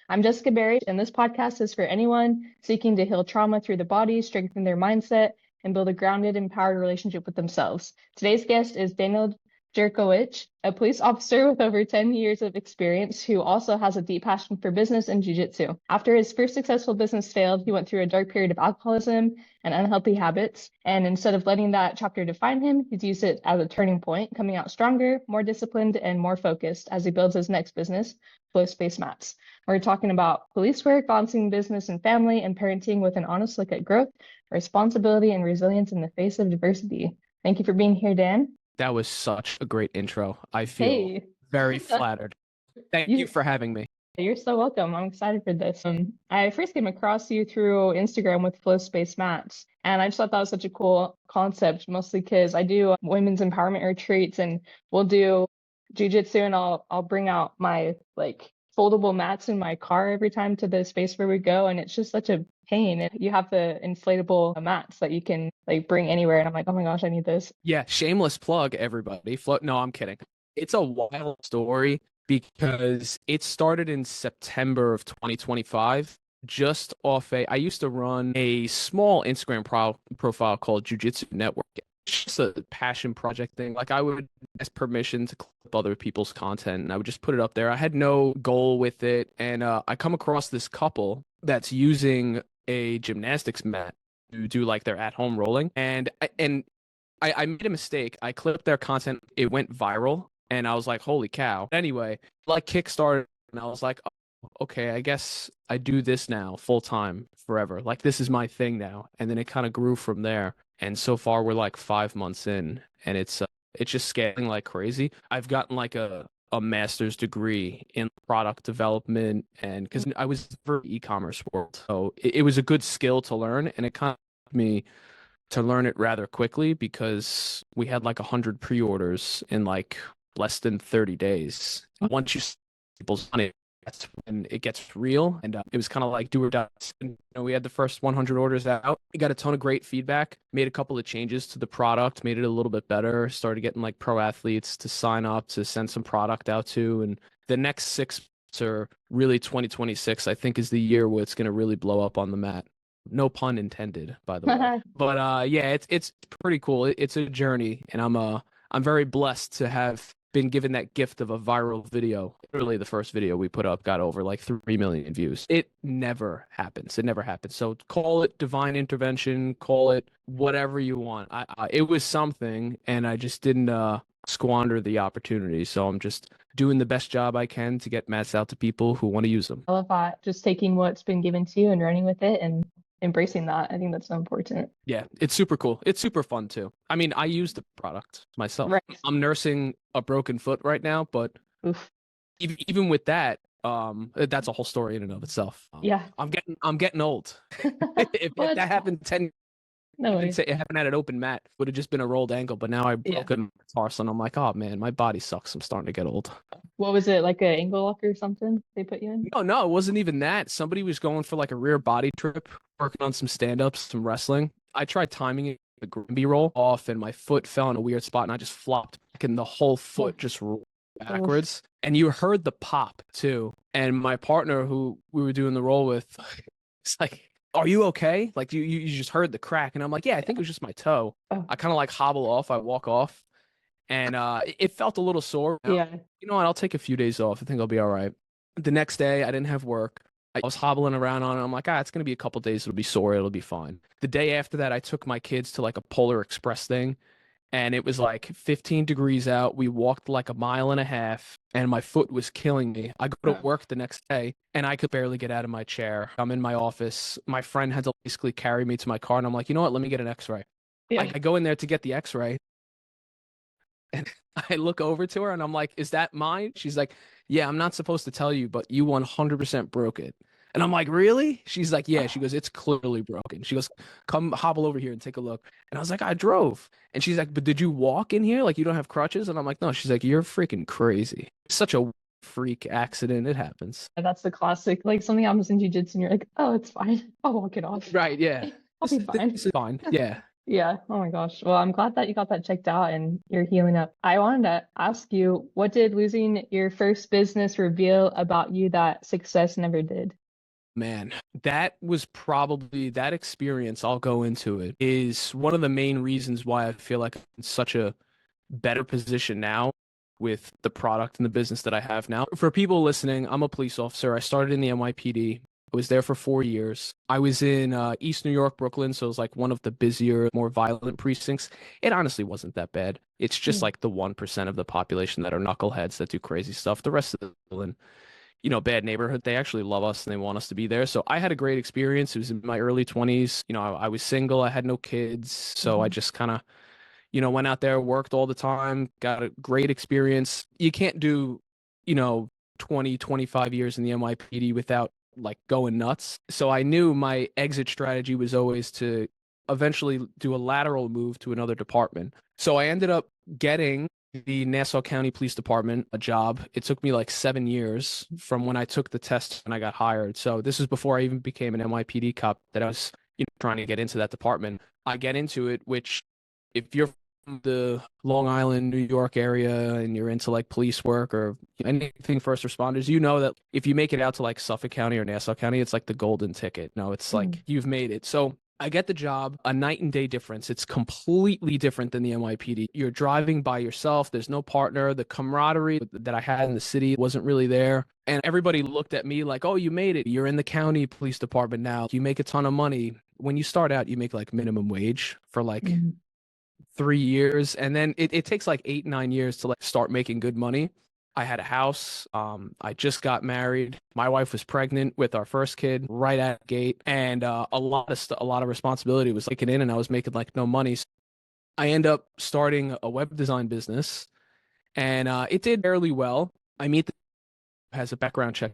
I'm Jessica Berry, and this podcast is for anyone seeking to heal trauma through the body, strengthen their mindset, and build a grounded, empowered relationship with themselves. Today's guest is Daniel Jurkowitcsch, a police officer with over 10 years of experience who also has a deep passion for business and jiu-jitsu. After his first successful business failed, he went through a dark period of alcoholism and unhealthy habits. And instead of letting that chapter define him, he's used it as a turning point, coming out stronger, more disciplined, and more focused as he builds his next business, Flow Space Mats. We're talking about police work, balancing business and family, and parenting with an honest look at growth, responsibility, and resilience in the face of adversity. Thank you for being here, Dan. That was such a great intro. I feel very flattered. Thank you for having me. You're so welcome. I'm excited for this. I first came across you through Instagram with Flow Space Mats, and I just thought that was such a cool concept, mostly because I do women's empowerment retreats, and we'll do jiu-jitsu, and I'll bring out my foldable mats in my car every time to the space where we go, and it's just such a pain. You have the inflatable mats that you can bring anywhere, and I'm like, oh my gosh, I need this. Yeah, shameless plug, everybody. No, I'm kidding. It's a wild story because it started in September of 2025. Just off I used to run a small Instagram profile called Jiu-Jitsu Network. It's just a passion project thing. I would ask permission to clip other people's content, and I would just put it up there. I had no goal with it, and I come across this couple that's using a gymnastics mat to do their at-home rolling, and I made a mistake. I clipped their content. It went viral, and I was like, holy cow. Anyway, Kickstarted, and I was like, oh, okay, I guess I do this now full time forever. This is my thing now. And then it kind of grew from there. And so far we're 5 months in, and it's just scaling like crazy. I've gotten a master's degree in product development, and because I was for e-commerce world, so it was a good skill to learn, and it kind of helped me to learn it rather quickly because we had 100 pre-orders in less than 30 days. Once you see people's money, that's when it gets real. And it was kind of do or die. We had the first 100 orders out. We got a ton of great feedback, made a couple of changes to the product, made it a little bit better, started getting pro athletes to sign up to send some product out to. And the next 6 months, or really 2026, I think is the year where it's going to really blow up on the mat. No pun intended, by the way. But yeah, it's pretty cool. It's a journey, and I'm very blessed to have been given that gift of a viral video. Literally, the first video we put up got over 3 million views. It never happens. It never happens. So call it divine intervention, call it whatever you want. It was something, and I just didn't squander the opportunity. So I'm just doing the best job I can to get mats out to people who want to use them. I love that. Just taking what's been given to you and running with it and embracing that. I think that's so important. Yeah, it's super cool. It's super fun too. I mean, I use the product myself. Right. I'm nursing a broken foot right now, but even with that, that's a whole story in and of itself. Yeah, I'm getting old. if that happened 10 no way. It happened at an open mat, would have just been a rolled ankle, but now I broke a tarsus, and I'm like, oh man, my body sucks. I'm starting to get old. What was it, an ankle lock or something they put you in? No, it wasn't even that. Somebody was going for a rear body trip, working on some stand-ups, some wrestling. I tried timing it, the Grimby roll off, and my foot fell in a weird spot, and I just flopped back, and the whole foot just rolled backwards. And you heard the pop too. And my partner, who we were doing the roll with, it's are you okay? You just heard the crack. And I'm like, yeah, I think it was just my toe. I kind of hobble off. I walk off, and it felt a little sore. Yeah. You know what? I'll take a few days off. I think I'll be all right. The next day, I didn't have work. I was hobbling around on it. I'm like, it's going to be a couple days. It'll be sore. It'll be fine. The day after that, I took my kids to a Polar Express thing, and it was 15 degrees out. We walked a mile and a half, and my foot was killing me. I go to work the next day, and I could barely get out of my chair. I'm in my office. My friend had to basically carry me to my car, and I'm like, you know what? Let me get an x-ray. Yeah. I go in there to get the x-ray, and I look over to her, and I'm like, is that mine? She's like, yeah, I'm not supposed to tell you, but you 100% broke it. And I'm like, really? She's like, yeah. She goes, it's clearly broken. She goes, come hobble over here and take a look. And I was like, I drove. And she's like, but did you walk in here? You don't have crutches? And I'm like, no. She's like, you're freaking crazy. It's such a freak accident. It happens. That's the classic. Something happens in jiu-jitsu and you're like, oh, it's fine. I'll walk it off. Right. Yeah. I'll be fine. This is fine. Yeah. Yeah. Oh my gosh. Well, I'm glad that you got that checked out and you're healing up. I wanted to ask you, what did losing your first business reveal about you that success never did? Man, that was probably that experience, I'll go into it, is one of the main reasons why I feel like I'm in such a better position now with the product and the business that I have now. For people listening, I'm a police officer. I started in the NYPD. I was there for 4 years. I was in East New York, Brooklyn, so it was like one of the busier, more violent precincts. It honestly wasn't that bad. It's just Mm. like the 1% of the population that are knuckleheads that do crazy stuff. The rest of the bad neighborhood. They actually love us and they want us to be there. So I had a great experience. It was in my early 20s. I was single. I had no kids. So I Mhm. just kind of, went out there, worked all the time, got a great experience. You can't do, you know, 20, 25 years in the NYPD without like going nuts. So I knew my exit strategy was always to eventually do a lateral move to another department. So I ended up getting the Nassau County Police Department a job. It took me like 7 years from when I took the test and I got hired. So this is before I even became an NYPD cop that I was, trying to get into that department. I get into it, which if you're from the Long Island, New York area and you're into like police work or anything first responders, you know that if you make it out to like Suffolk County or Nassau County, it's like the golden ticket. No, it's Mm. like you've made it. So I get the job, a night and day difference. It's completely different than the NYPD. You're driving by yourself. There's no partner. The camaraderie that I had in the city wasn't really there. And everybody looked at me like, oh, you made it. You're in the county police department now. You make a ton of money. When you start out, you make like minimum wage for like Mhm. 3 years. And then it takes like 8, 9 years to like start making good money. I had a house. I just got married. My wife was pregnant with our first kid right at the gate, and a lot of responsibility was kicking in, and I was making like no money. So I end up starting a web design business, and it did fairly well. I meet the has a background check,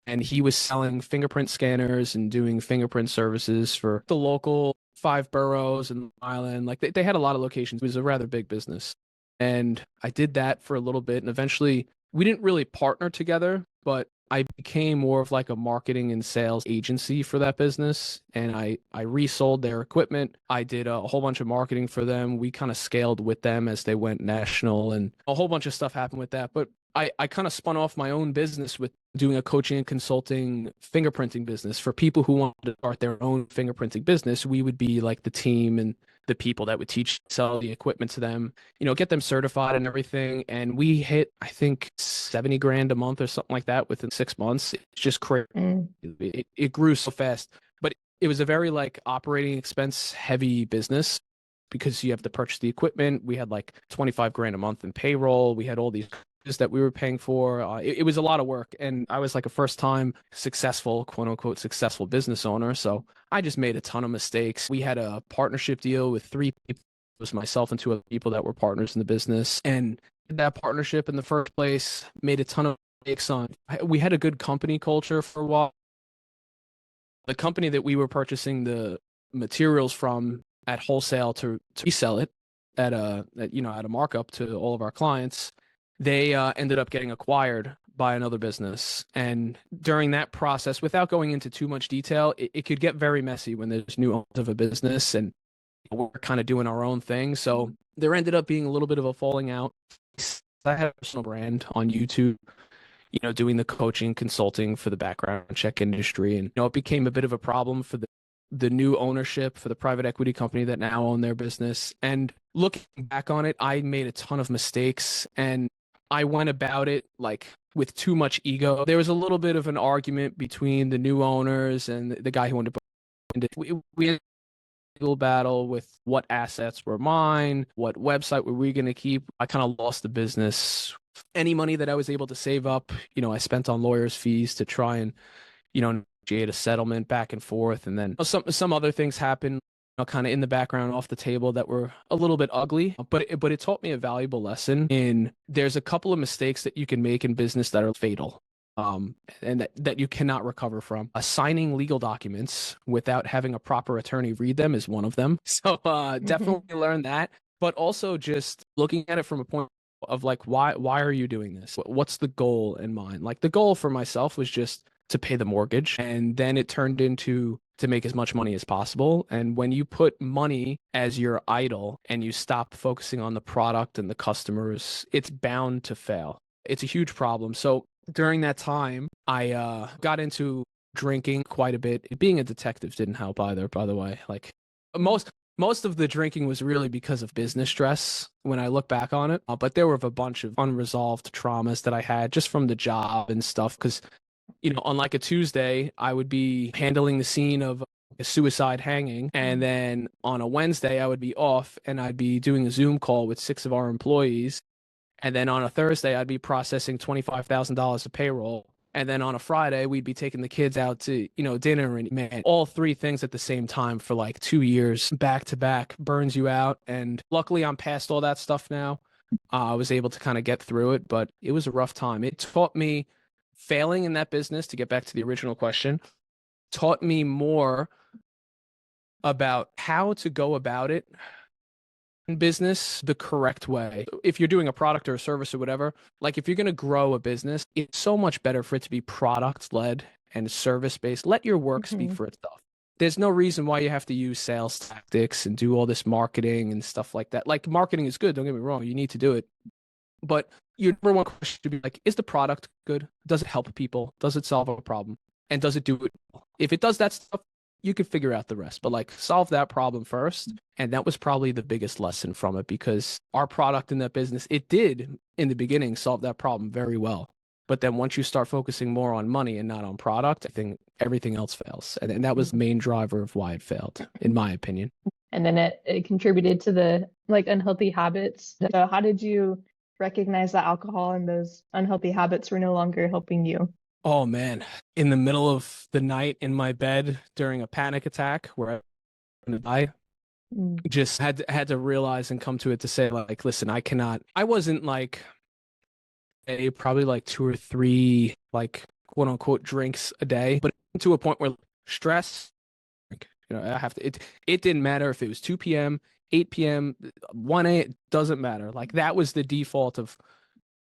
and he was selling fingerprint scanners and doing fingerprint services for the local 5 boroughs and Island. Like they had a lot of locations. It was a rather big business. And I did that for a little bit. And eventually we didn't really partner together, but I became more of like a marketing and sales agency for that business. And I resold their equipment. I did a whole bunch of marketing for them. We kind of scaled with them as they went national and a whole bunch of stuff happened with that. But I kind of spun off my own business with doing a coaching and consulting fingerprinting business for people who wanted to start their own fingerprinting business. We would be like the team and the people that would sell the equipment to them, get them certified and everything. And we hit, I think, 70 grand a month or something like that within 6 months. It's just crazy. Mm. It grew so fast, but it was a very like operating expense heavy business because you have to purchase the equipment. We had like 25 grand a month in payroll. We had all these that we were paying for. It was a lot of work. And I was like a first time successful, quote unquote, successful business owner. So I just made a ton of mistakes. We had a partnership deal with 3 people. It was myself and 2 other people that were partners in the business. And that partnership in the first place made a ton of mistakes on. We had a good company culture for a while. The company that we were purchasing the materials from at wholesale to resell it at a markup to all of our clients, they ended up getting acquired by another business. And during that process, without going into too much detail, it could get very messy when there's new owners of a business and we're kind of doing our own thing. So there ended up being a little bit of a falling out. I had a personal brand on YouTube, doing the coaching, consulting for the background check industry. And, it became a bit of a problem for the new ownership for the private equity company that now own their business. And looking back on it, I made a ton of mistakes and I went about it like with too much ego. There was a little bit of an argument between the new owners and the guy who wanted to. We had a legal battle with what assets were mine, what website were we going to keep. I kind of lost the business. Any money that I was able to save up, I spent on lawyers' fees to try and, negotiate a settlement back and forth. And then some other things happened, kind of in the background off the table that were a little bit ugly, but it taught me a valuable lesson in there's a couple of mistakes that you can make in business that are fatal. And that you cannot recover from. Signing legal documents without having a proper attorney read them is one of them. So Mhm. definitely learn that. But also just looking at it from a point of like, why are you doing this? What's the goal in mind? Like the goal for myself was just to pay the mortgage. And then it turned into to make as much money as possible. And when you put money as your idol and you stop focusing on the product and the customers, it's bound to fail. It's a huge problem. So during that time, I got into drinking quite a bit. Being a detective didn't help either, by the way. Like most of the drinking was really because of business stress when I look back on it. But there were a bunch of unresolved traumas that I had just from the job and stuff. Because, on like a Tuesday, I would be handling the scene of a suicide hanging. And then on a Wednesday, I would be off and I'd be doing a Zoom call with 6 of our employees. And then on a Thursday, I'd be processing $25,000 of payroll. And then on a Friday, we'd be taking the kids out to, dinner. And man, all 3 things at the same time for like 2 years back to back burns you out. And luckily, I'm past all that stuff now. I was able to kind of get through it, but it was a rough time. It taught me failing in that business, to get back to the original question, taught me more about how to go about it in business the correct way. If you're doing a product or a service or whatever, like if you're going to grow a business, it's so much better for it to be product led and service based. Let your work speak for itself. There's no reason why you have to use sales tactics and do all this marketing and stuff like that. Like marketing is good, don't get me wrong, you need to do it. But your number one question should be like, is the product good? Does it help people? Does it solve a problem? And does it do it well? If it does that stuff, you could figure out the rest, but like solve that problem first. And that was probably the biggest lesson from it, because our product in that business, it did in the beginning solve that problem very well. But then once you start focusing more on money and not on product, I think everything else fails. And that was the main driver of why it failed, in my opinion. And then it contributed to the like unhealthy habits. So how did you recognize that alcohol and those unhealthy habits were no longer helping you? Oh man, in the middle of the night in my bed during a panic attack where I was going to die, just had to realize and come to it to say like, listen, I wasn't like probably like 2 or 3 like quote unquote drinks a day, but to a point where stress, I have to, it didn't matter if it was 2 p.m., 8 p.m., 1 a.m., it doesn't matter. Like that was the default of,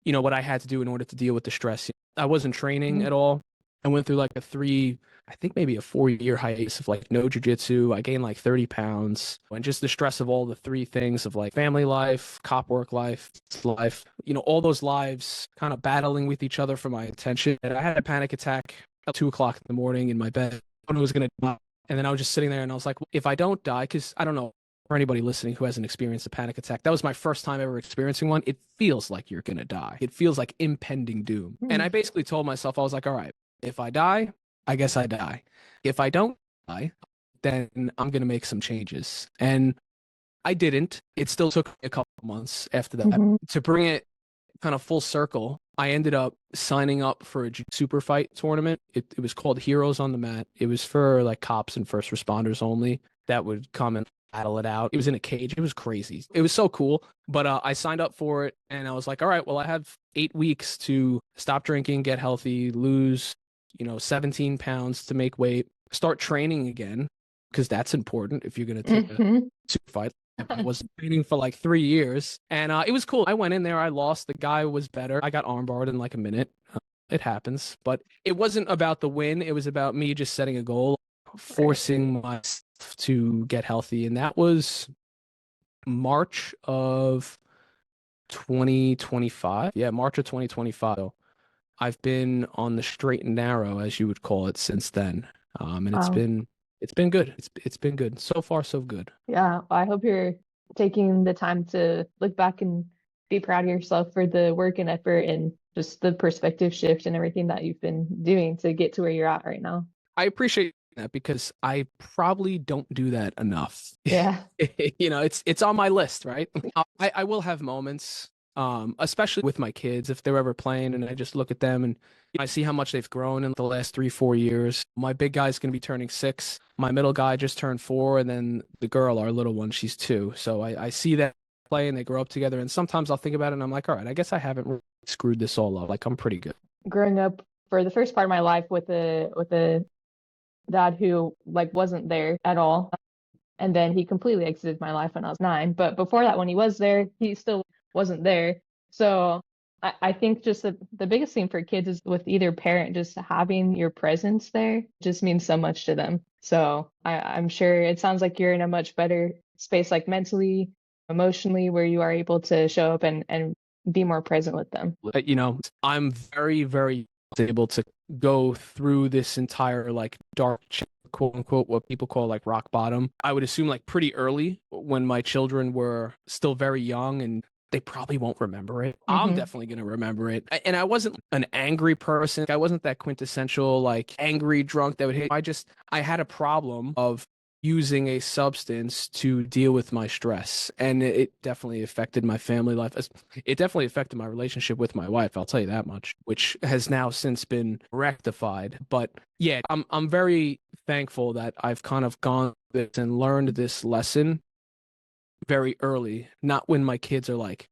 what I had to do in order to deal with the stress. I wasn't training at all. I went through like I think maybe a 4-year hiatus of like no jujitsu. I gained like 30 pounds, and just the stress of all the 3 things of like family life, cop work life, all those lives kind of battling with each other for my attention. And I had a panic attack at 2 o'clock in the morning in my bed. I thought I was going to die. And then I was just sitting there and I was like, if I don't die, because I don't know, for anybody listening who hasn't experienced a panic attack, that was my first time ever experiencing one. It feels like you're going to die. It feels like impending doom. And I basically told myself, I was like, all right, if I die, I guess I die. If I don't die, then I'm going to make some changes. And I didn't. It still took me a couple months after that. To bring it kind of full circle, I ended up signing up for a super fight tournament. It was called Heroes on the Mat. It was for like cops and first responders only that would come and battle it out. It was in a cage. It was crazy. It was so cool. But I signed up for it and I was like, all right, well, I have 8 weeks to stop drinking, get healthy, lose, 17 pounds to make weight, start training again, because that's important if you're going to take a super fight. I was training for like 3 years and it was cool. I went in there, I lost. The guy was better. I got armbarred in like a minute. It happens, but it wasn't about the win. It was about me just setting a goal, forcing myself to get healthy. And that was March of 2025. Yeah, March of 2025. So I've been on the straight and narrow, as you would call it, since then. And it's been good. It's been good. So far, so good. Yeah, I hope you're taking the time to look back and be proud of yourself for the work and effort and just the perspective shift and everything that you've been doing to get to where you're at right now. I appreciate that because I probably don't do that enough. Yeah. It's on my list, right? I will have moments, especially with my kids, if they're ever playing and I just look at them and I see how much they've grown in the last 3-4 years. My big guy's going to be turning 6. My middle guy just turned 4. And then the girl, our little one, she's 2. So I see that play and they grow up together. And sometimes I'll think about it and I'm like, all right, I guess I haven't really screwed this all up. Like I'm pretty good. Growing up for the first part of my life with a dad who like wasn't there at all. And then he completely exited my life when I was 9. But before that, when he was there, he still wasn't there. So I think just the biggest thing for kids is with either parent, just having your presence there just means so much to them. So I'm sure it sounds like you're in a much better space, like mentally, emotionally, where you are able to show up and be more present with them. I'm very, very able to go through this entire like dark, quote unquote, what people call like rock bottom. I would assume like pretty early when my children were still very young, and they probably won't remember it. I'm definitely going to remember it. And I wasn't an angry person. I wasn't that quintessential like angry drunk that would hit. I had a problem of using a substance to deal with my stress, and it definitely affected my family life. It definitely affected my relationship with my wife, I'll tell you that much, which has now since been rectified. But yeah, I'm very thankful that I've kind of gone this and learned this lesson very early, not when my kids are like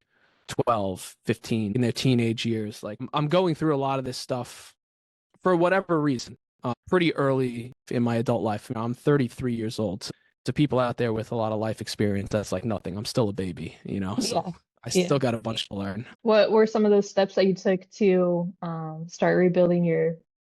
12, 15 in their teenage years. Like I'm going through a lot of this stuff for whatever reason, pretty early in my adult life. I'm 33 years old. So to people out there with a lot of life experience, that's like nothing. I'm still a baby, so Yeah. I still got a bunch to learn. What were some of those steps that you took to start rebuilding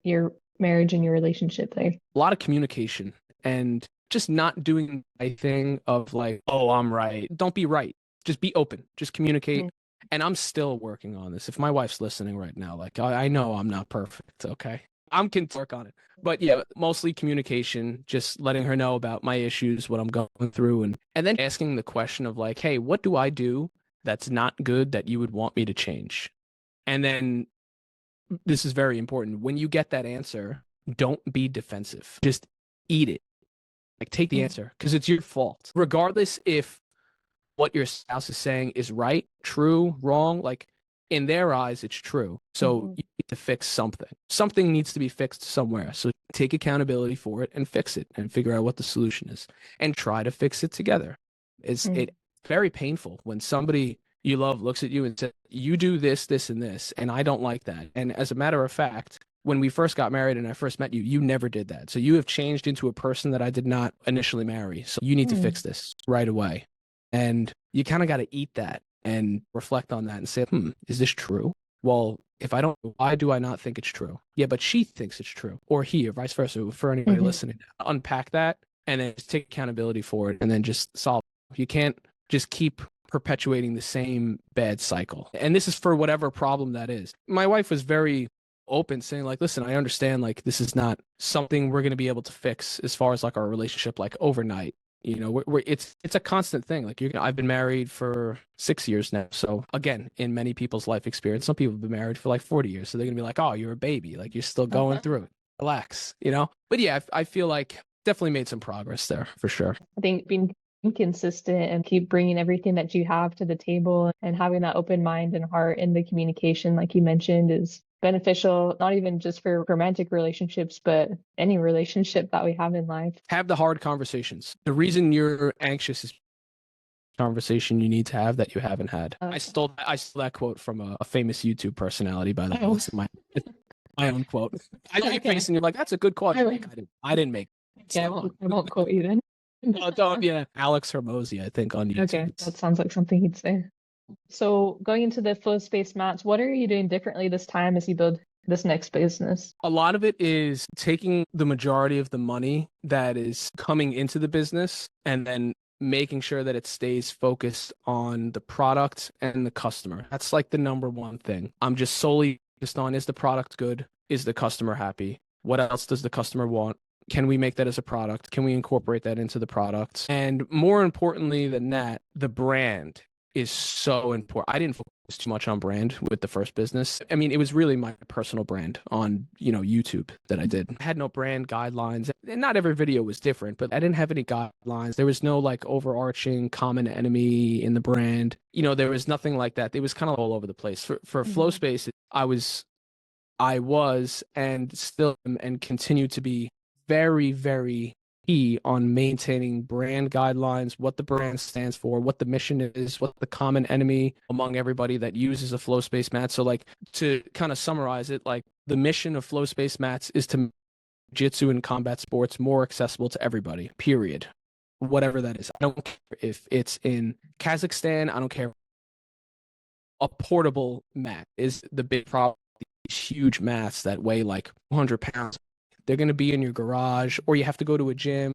your marriage and your relationship there? A lot of communication and just not doing my thing of like, oh, I'm right. Don't be right. Just be open. Just communicate. And I'm still working on this. If my wife's listening right now, like I know I'm not perfect. Okay. I'm can work on it. But yeah, mostly communication, just letting her know about my issues, what I'm going through, and then asking the question of like, hey, what do I do that's not good that you would want me to change? And then this is very important. When you get that answer, don't be defensive. Just eat it. Like take the answer because it's your fault. Regardless if what your spouse is saying is right, true, wrong, like in their eyes, it's true. So you need to fix something. Something needs to be fixed somewhere. So take accountability for it and fix it and figure out what the solution is and try to fix it together. It's very painful when somebody you love looks at you and says, you do this, this, and this, and I don't like that. And as a matter of fact, when we first got married and I first met you, you never did that. So you have changed into a person that I did not initially marry. So you need to fix this right away. And you kind of got to eat that and reflect on that and say, is this true? Well, if I don't, why do I not think it's true? Yeah, but she thinks it's true, or he, or vice versa. For anybody listening, unpack that and then just take accountability for it and then just solve it. You can't just keep perpetuating the same bad cycle. And this is for whatever problem that is. My wife was very open, saying like, listen, I understand like this is not something we're going to be able to fix as far as like our relationship like overnight. It's a constant thing. Like I've been married for 6 years now. So again, in many people's life experience, some people have been married for like 40 years. So they're gonna be like, oh, you're a baby. Like you're still going through it. Relax, But yeah, I feel like definitely made some progress there for sure. I think being consistent and keep bringing everything that you have to the table and having that open mind and heart in the communication, like you mentioned, is beneficial, not even just for romantic relationships, but any relationship that we have in life. Have the hard conversations. The reason you're anxious is conversation you need to have that you haven't had. I stole that quote from a famous YouTube personality, by the way. It's my own quote. I know your face and you're like, that's a good quote. I didn't make it. Yeah, I won't quote you then. Oh, don't. Yeah, Alex Hermosi, I think, on YouTube. Okay, that sounds like something he'd say. So going into the flow space mats, what are you doing differently this time as you build this next business? A lot of it is taking the majority of the money that is coming into the business and then making sure that it stays focused on the product and the customer. That's like the number one thing. I'm just solely focused on, is the product good? Is the customer happy? What else does the customer want? Can we make that as a product? Can we incorporate that into the product? And more importantly than that, the brand is so important. I didn't focus too much on brand with the first business. I mean, it was really my personal brand on, YouTube that I did. I had no brand guidelines, and not every video was different, but I didn't have any guidelines. There was no like overarching common enemy in the brand. There was nothing like that. It was kind of all over the place. For Flow Space, I was and still am and continue to be very, very key on maintaining brand guidelines, what the brand stands for, what the mission is, what the common enemy among everybody that uses a flow space mat. So like to kind of summarize it, like the mission of flow space mats is to make jitsu and combat sports more accessible to everybody, period. Whatever that is. I don't care if it's in Kazakhstan. I don't care a portable mat is the big problem. These huge mats that weigh like 100 pounds, they're going to be in your garage, or you have to go to a gym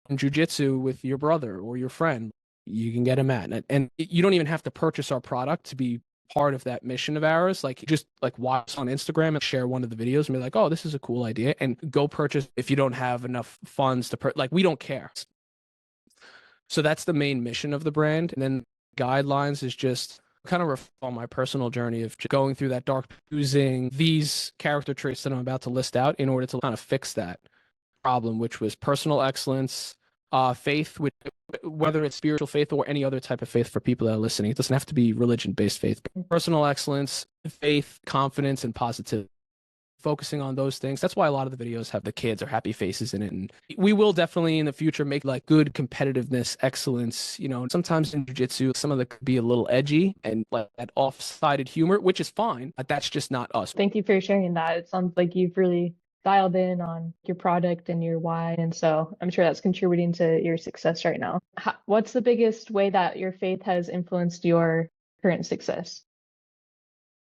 and jujitsu with your brother or your friend. You can get a mat, and you don't even have to purchase our product to be part of that mission of ours. Like, just like watch on Instagram and share one of the videos and be like, oh, this is a cool idea, and go purchase if you don't have enough funds to like, we don't care. So that's the main mission of the brand. And then guidelines is just kind of on my personal journey of going through that dark, using these character traits that I'm about to list out in order to kind of fix that problem, which was personal excellence, faith, which, whether it's spiritual faith or any other type of faith for people that are listening. It doesn't have to be religion-based faith. Personal excellence, faith, confidence, and positivity. Focusing on those things. That's why a lot of the videos have the kids or happy faces in it. And we will definitely in the future make like good competitiveness, excellence. You know, sometimes in jiu-jitsu, some of it could be a little edgy and like that off-sided humor, which is fine, but that's just not us. Thank you for sharing that. It sounds like you've really dialed in on your product and your why. And so I'm sure that's contributing to your success right now. What's the biggest way that your faith has influenced your current success?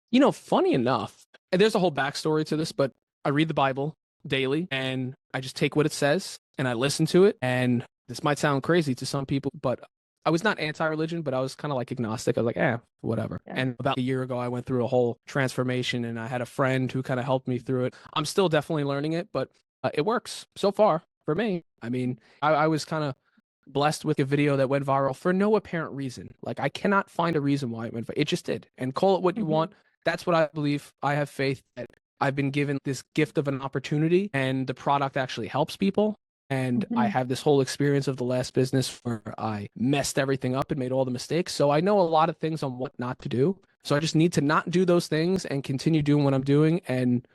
You know, funny enough, and there's a whole backstory to this, but I read the Bible daily and I just take what it says and I listen to it. And this might sound crazy to some people, but I was not anti-religion, but I was kind of like agnostic. I was like, whatever. Yeah. And about a year ago, I went through a whole transformation and I had a friend who kind of helped me through it. I'm still definitely learning it, but it works so far for me. I mean, I was kind of blessed with a video that went viral for no apparent reason. Like, I cannot find a reason why it went viral. It just did. And call it what you want. That's what I believe. I have faith that I've been given this gift of an opportunity and the product actually helps people. And I have this whole experience of the last business where I messed everything up and made all the mistakes. So I know a lot of things on what not to do. So I just need to not do those things and continue doing what I'm doing. And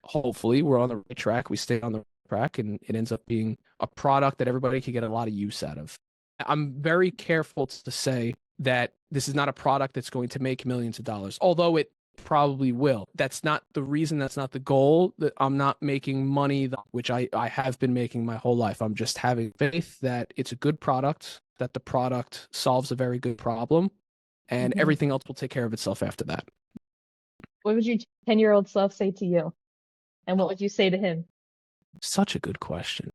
hopefully we're on the right track. We stay on the right track and it ends up being a product that everybody can get a lot of use out of. I'm very careful to say that this is not a product that's going to make millions of dollars, although it probably will. That's not the reason. That's not the goal. That I'm not making money, which I have been making my whole life. I'm just having faith that it's a good product, that the product solves a very good problem, and everything else will take care of itself after that. What would your 10-year-old self say to you? And what would you say to him? Such a good question.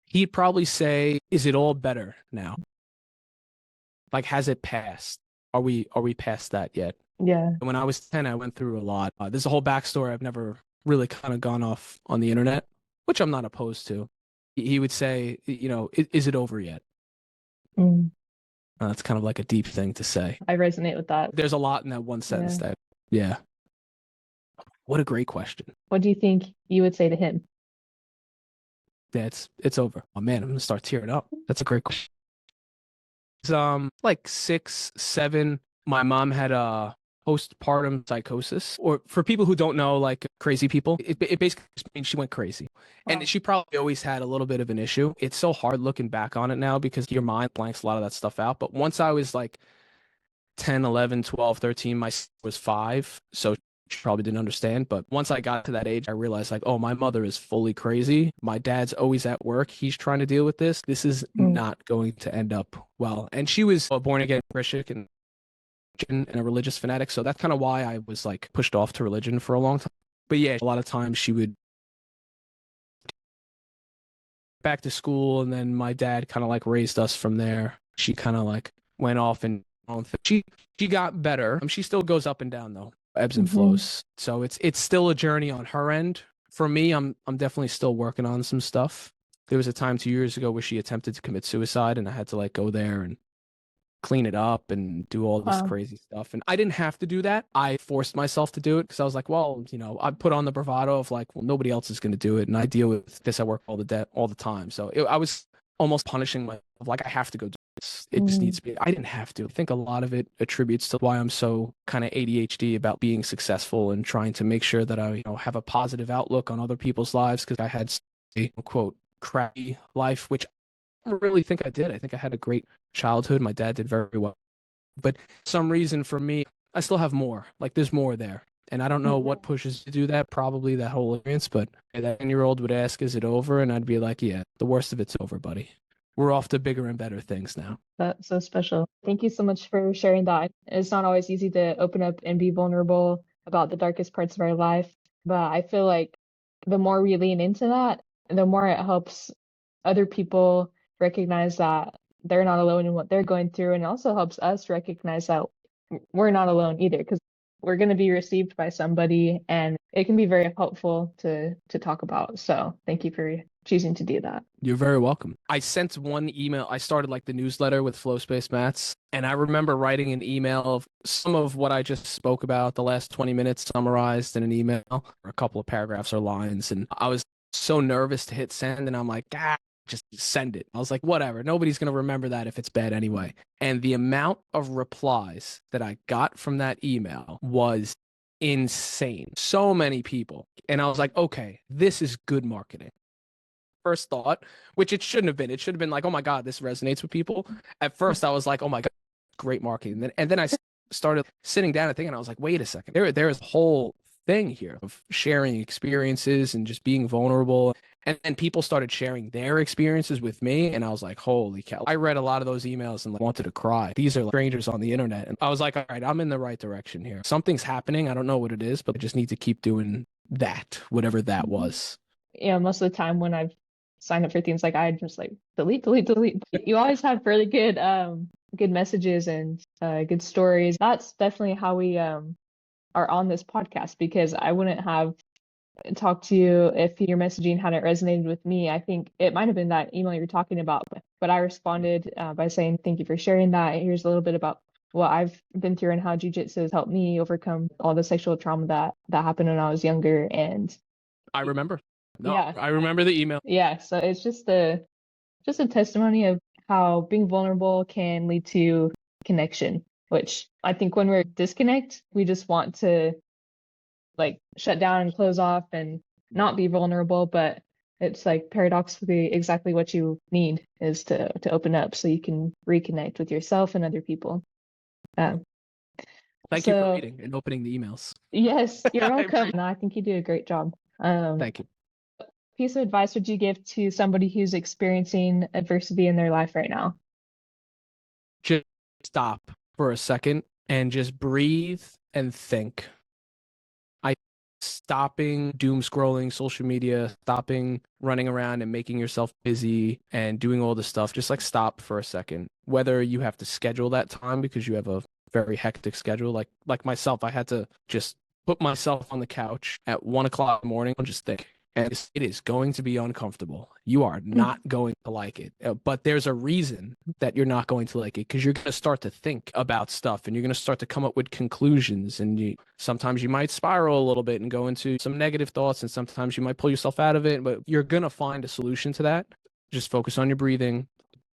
He'd probably say, is it all better now? Like, has it passed? Are we past that yet? Yeah. When I was 10, I went through a lot. There's a whole backstory. I've never really kind of gone off on the internet, which I'm not opposed to. He would say, you know, is it over yet? That's kind of like a deep thing to say. I resonate with that. There's a lot in that one sentence that, yeah. What a great question. What do you think you would say to him? It's over. Oh man, I'm gonna start tearing up. That's a great question. Like 6, 7. My mom had a postpartum psychosis, or for people who don't know, like crazy people, it basically just means she went crazy. Wow. And she probably always had a little bit of an issue. It's so hard looking back on it now because your mind blanks a lot of that stuff out. But once I was like 10, 11, 12, 13, my sister was 5. So she probably didn't understand. But once I got to that age, I realized like, oh, my mother is fully crazy. My dad's always at work. He's trying to deal with this. This is not going to end up well. And she was a born again Christian and a religious fanatic. So that's kind of why I was like pushed off to religion for a long time. But yeah, a lot of times she would back to school, and then my dad kind of like raised us from there. She kind of like went off and she got better. She still goes up and down though, ebbs and flows. So it's still a journey on her end. For me, I'm definitely still working on some stuff. There was a time 2 years ago where she attempted to commit suicide, and I had to like go there and clean it up and do all this crazy stuff. And I didn't have to do that. I forced myself to do it because I was like, well, you know, I put on the bravado of like, well, nobody else is going to do it. And I deal with this at work all the time. So I was almost punishing myself. Like, I have to go do this. It just needs to be. I didn't have to. I think a lot of it attributes to why I'm so kind of ADHD about being successful and trying to make sure that I, you know, have a positive outlook on other people's lives, because I had a quote crappy life, which I don't really think I did. I think I had a great childhood. My dad did very well. But some reason for me, I still have more. Like, there's more there. And I don't know what pushes to do that, probably that whole experience. But that 10-year-old would ask, is it over? And I'd be like, yeah, the worst of it's over, buddy. we're off to bigger and better things now. That's so special. Thank you so much for sharing that. It's not always easy to open up and be vulnerable about the darkest parts of our life, but I feel like the more we lean into that, the more it helps other people recognize that they're not alone in what they're going through, and it also helps us recognize that we're not alone either, because we're going to be received by somebody, and it can be very helpful to talk about. So thank you for choosing to do that. You're very welcome. I sent one email. I started like the newsletter with Flow Space Mats, and I remember writing an email of some of what I just spoke about, the last 20 minutes summarized in an email, or a couple of paragraphs or lines. And I was so nervous to hit send, and I'm like, just send it. I was like, whatever. Nobody's going to remember that if it's bad anyway. And the amount of replies that I got from that email was insane. So many people. And I was like, okay, this is good marketing. First thought, which it shouldn't have been. It should have been like, oh my God, this resonates with people. At first, I was like, oh my God, great marketing. And then I started sitting down and thinking, I was like, wait a second, there is a whole thing here of sharing experiences and just being vulnerable. And then people started sharing their experiences with me. And I was like, holy cow. I read a lot of those emails and wanted to cry. These are like strangers on the internet. And I was like, all right, I'm in the right direction here. Something's happening. I don't know what it is, but I just need to keep doing that, whatever that was. Yeah, most of the time when I've signed up for things, like I just like delete. You always have really good good messages and good stories. That's definitely how we are on this podcast, because I wouldn't have talked to you if your messaging hadn't resonated with me. I think it might have been that email you're talking about, but I responded by saying, thank you for sharing that. Here's a little bit about what I've been through and how jiu-jitsu has helped me overcome all the sexual trauma that happened when I was younger. And I remember. No, yeah, I remember the email. Yeah, so it's just a testimony of how being vulnerable can lead to connection, which I think when we're disconnect, we just want to like shut down and close off and not be vulnerable, but it's like paradoxically exactly what you need is to open up so you can reconnect with yourself and other people. Thank you for reading and opening the emails. Yes, you're welcome. No, I think you do a great job. Thank you. Piece of advice would you give to somebody who's experiencing adversity in their life right now? Just stop for a second and just breathe and think. Stopping doom scrolling social media, stopping running around and making yourself busy and doing all this stuff. Just like stop for a second. Whether you have to schedule that time because you have a very hectic schedule, like myself, I had to just put myself on the couch at 1:00 in the morning and just think. And it is going to be uncomfortable. You are not going to like it. But there's a reason that you're not going to like it, because you're going to start to think about stuff and you're going to start to come up with conclusions. And sometimes you might spiral a little bit and go into some negative thoughts, and sometimes you might pull yourself out of it. But you're going to find a solution to that. Just focus on your breathing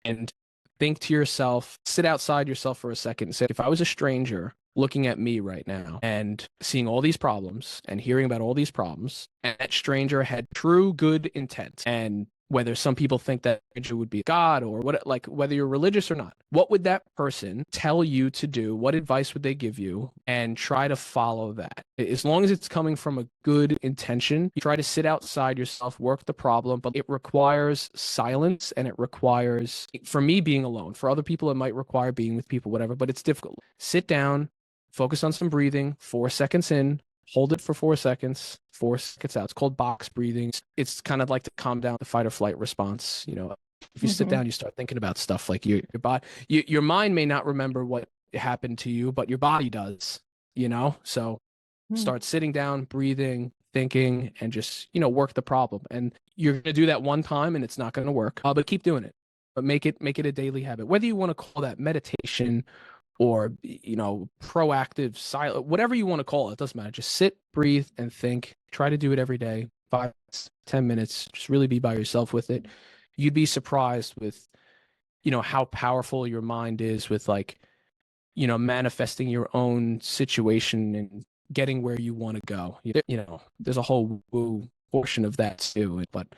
and think to yourself, sit outside yourself for a second and say, if I was a stranger looking at me right now and seeing all these problems and hearing about all these problems, and that stranger had true good intent, and whether some people think that stranger would be God or what, like whether you're religious or not, what would that person tell you to do? What advice would they give you? And try to follow that. As long as it's coming from a good intention, you try to sit outside yourself, work the problem, but it requires silence and it requires, for me, being alone. For other people, it might require being with people, whatever, but it's difficult. Sit down, focus on some breathing, 4 seconds in, hold it for 4 seconds, 4 seconds out. It's called box breathing. It's kind of like to calm down the fight or flight response. You know, if you sit down, you start thinking about stuff like your body, your mind may not remember what happened to you, but your body does, you know? So start sitting down, breathing, thinking, and just, you know, work the problem. And you're going to do that one time and it's not going to work, but keep doing it. But make it a daily habit, whether you want to call that meditation or, you know, proactive, silent, whatever you want to call it, doesn't matter. Just sit, breathe, and think. Try to do it every day, 5, 10 minutes. Just really be by yourself with it. You'd be surprised with, you know, how powerful your mind is with, like, you know, manifesting your own situation and getting where you want to go. You know, there's a whole woo portion of that too. But,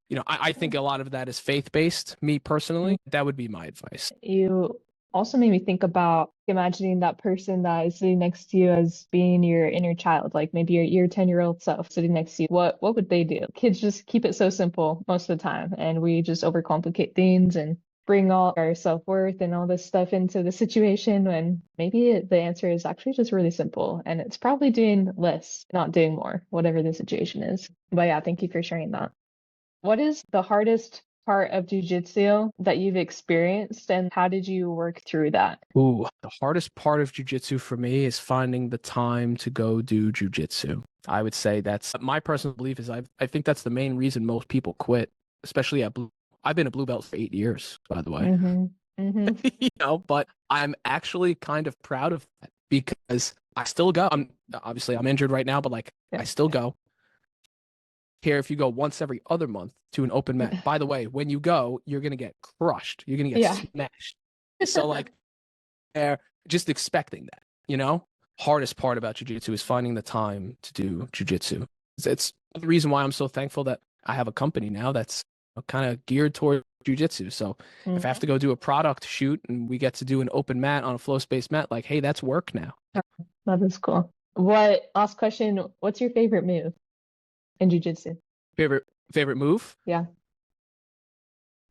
you know, I think a lot of that is faith-based. Me personally, that would be my advice. You also made me think about imagining that person that is sitting next to you as being your inner child, like maybe your 10-year-old self sitting next to you. What would they do? Kids just keep it so simple most of the time, and we just overcomplicate things and bring all our self-worth and all this stuff into the situation when maybe the answer is actually just really simple and it's probably doing less, not doing more, whatever the situation is. But yeah, thank you for sharing that. What is the hardest part of jujitsu that you've experienced and how did you work through that? Ooh, the hardest part of jujitsu for me is finding the time to go do jujitsu. I would say that's my personal belief is I think that's the main reason most people quit, especially at blue. I've been a blue belt for 8 years, by the way. But I'm actually kind of proud of that because I still go. I'm injured right now, but I still go. Care if you go once every other month to an open mat. By the way, when you go, you're gonna get crushed. You're gonna get smashed. So they're just expecting that. Hardest part about jiu-jitsu is finding the time to do jiu-jitsu. It's the reason why I'm so thankful that I have a company now that's kind of geared toward jiu-jitsu. So if I have to go do a product shoot and we get to do an open mat on a flow space mat, hey, that's work now. That is cool. Last question, what's your favorite move in jiu-jitsu? Favorite move? Yeah.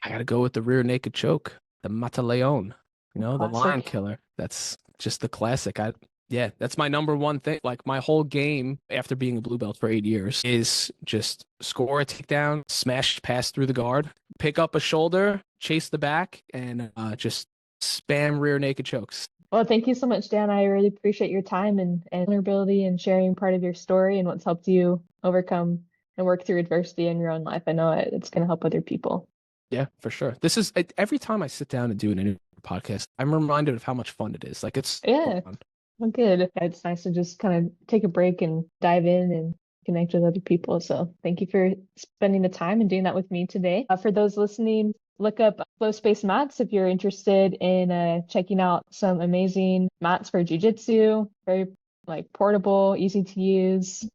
I gotta go with the rear naked choke, the Mata Leon, the lion killer. That's just the classic. That's my number one thing. My whole game after being a blue belt for 8 years is just score a takedown, smash pass through the guard, pick up a shoulder, chase the back, and just spam rear naked chokes. Well, thank you so much, Dan. I really appreciate your time and vulnerability and sharing part of your story and what's helped you overcome and work through adversity in your own life. I know it's going to help other people. Yeah, for sure. This is every time I sit down and do an interview podcast, I'm reminded of how much fun it is. It's fun. Well, good. It's nice to just kind of take a break and dive in and connect with other people. So thank you for spending the time and doing that with me today. For those listening, look up Flow Space Mats if you're interested in checking out some amazing mats for jiu-jitsu. Very portable, easy to use.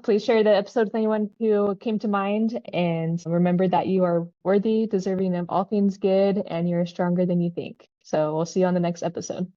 Please share the episode with anyone who came to mind, and remember that you are worthy, deserving of all things good, and you're stronger than you think. So we'll see you on the next episode.